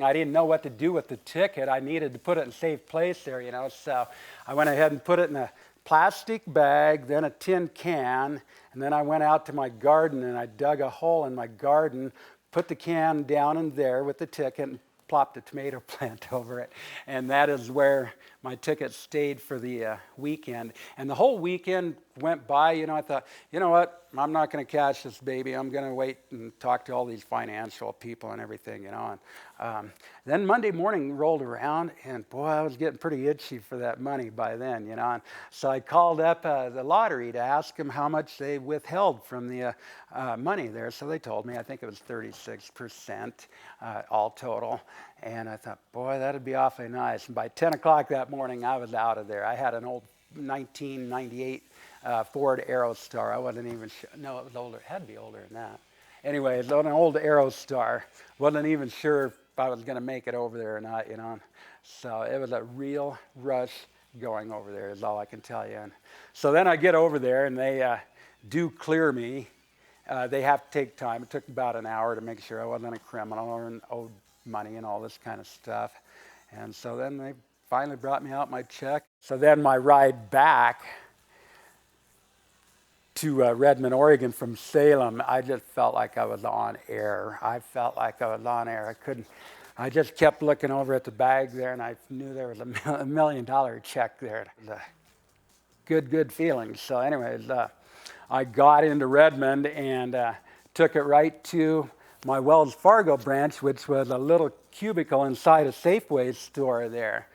I didn't know what to do with the ticket. I needed to put it in a safe place there, you know, so I went ahead and put it in a plastic bag, then a tin can, and then I went out to my garden and I dug a hole in my garden, put the can down in there with the ticket, and plopped a tomato plant over it. And that is where my ticket stayed for the weekend. And the whole weekend went by, you know, I thought, you know what, I'm not going to cash this baby. I'm going to wait and talk to all these financial people and everything, you know. And then Monday morning rolled around, and boy, I was getting pretty itchy for that money by then, you know. And so I called up the lottery to ask them how much they withheld from the money there. So they told me, I think it was 36% all total. And I thought, boy, that'd be awfully nice. And by 10 o'clock that morning, I was out of there. I had an old 1998 Ford Aerostar. I wasn't even sure. No, it was older. It had to be older than that. Anyway, it was an old Aerostar. Wasn't even sure if I was going to make it over there or not, you know. So it was a real rush going over there is all I can tell you. And so then I get over there, and they do clear me. They have to take time. It took about an hour to make sure I wasn't a criminal or owed money and all this kind of stuff. And so then they finally brought me out my check. So then my ride back to Redmond, Oregon from Salem, I just felt like I was on air. I felt like I was on air. I just kept looking over at the bag there, and I knew there was a $1 million check there. It was a good feeling. So anyways, I got into Redmond and took it right to my Wells Fargo branch, which was a little cubicle inside a Safeway store there.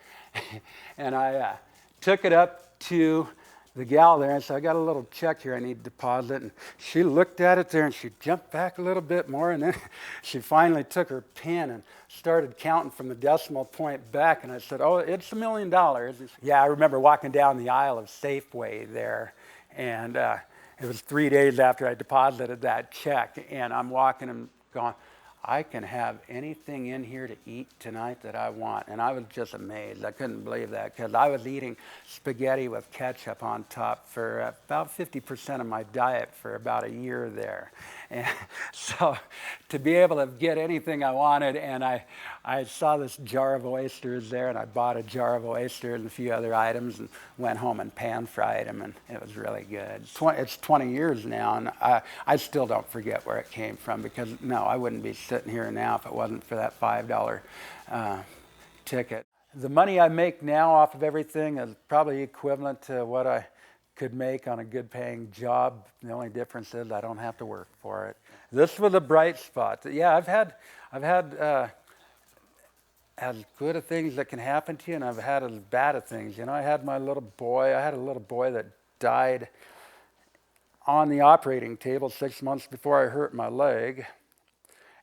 And I took it up to the gal there and said, I got a little check here I need to deposit. And she looked at it there and she jumped back a little bit more, and then she finally took her pen and started counting from the decimal point back. And I said, oh, it's $1 million. Yeah, I remember walking down the aisle of Safeway there, and it was 3 days after I deposited that check, and I'm walking and going, I can have anything in here to eat tonight that I want. And I was just amazed. I couldn't believe that, because I was eating spaghetti with ketchup on top for about 50% of my diet for about a year there. And so to be able to get anything I wanted, and I saw this jar of oysters there, and I bought a jar of oysters and a few other items and went home and pan-fried them, and it was really good. It's 20 years now, and I still don't forget where it came from, because, no, I wouldn't be sitting here now if it wasn't for that $5 ticket. The money I make now off of everything is probably equivalent to what I could make on a good paying job. The only difference is I don't have to work for it. This was a bright spot. Yeah, I've had as good of things that can happen to you, and I've had as bad of things. You know, I had a little boy that died on the operating table 6 months before I hurt my leg.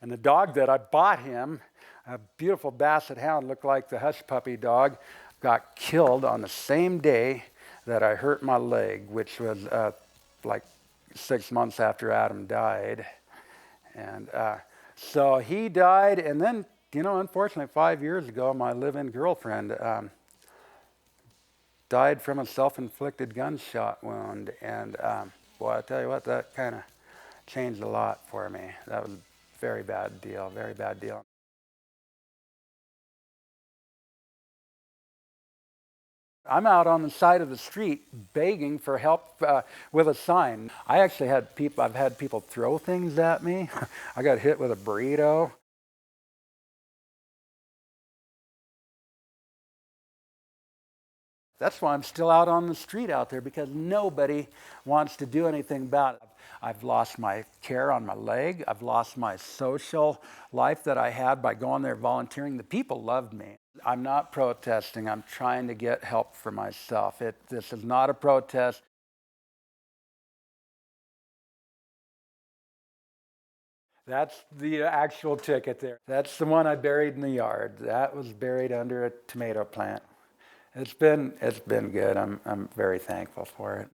And the dog that I bought him, a beautiful basset hound, looked like the hush puppy dog, got killed on the same day that I hurt my leg, which was like 6 months after Adam died. And so he died, and then, you know, unfortunately 5 years ago, my live-in girlfriend died from a self-inflicted gunshot wound. And boy, I tell you what, that kind of changed a lot for me. That was a very bad deal, very bad deal. I'm out on the side of the street begging for help with a sign. I've had people throw things at me. I got hit with a burrito. That's why I'm still out on the street out there, because nobody wants to do anything about it. I've lost my care on my leg. I've lost my social life that I had by going there volunteering. The people loved me. I'm not protesting. I'm trying to get help for myself. This is not a protest. That's the actual ticket there. That's the one I buried in the yard. That was buried under a tomato plant. It's been good. I'm very thankful for it.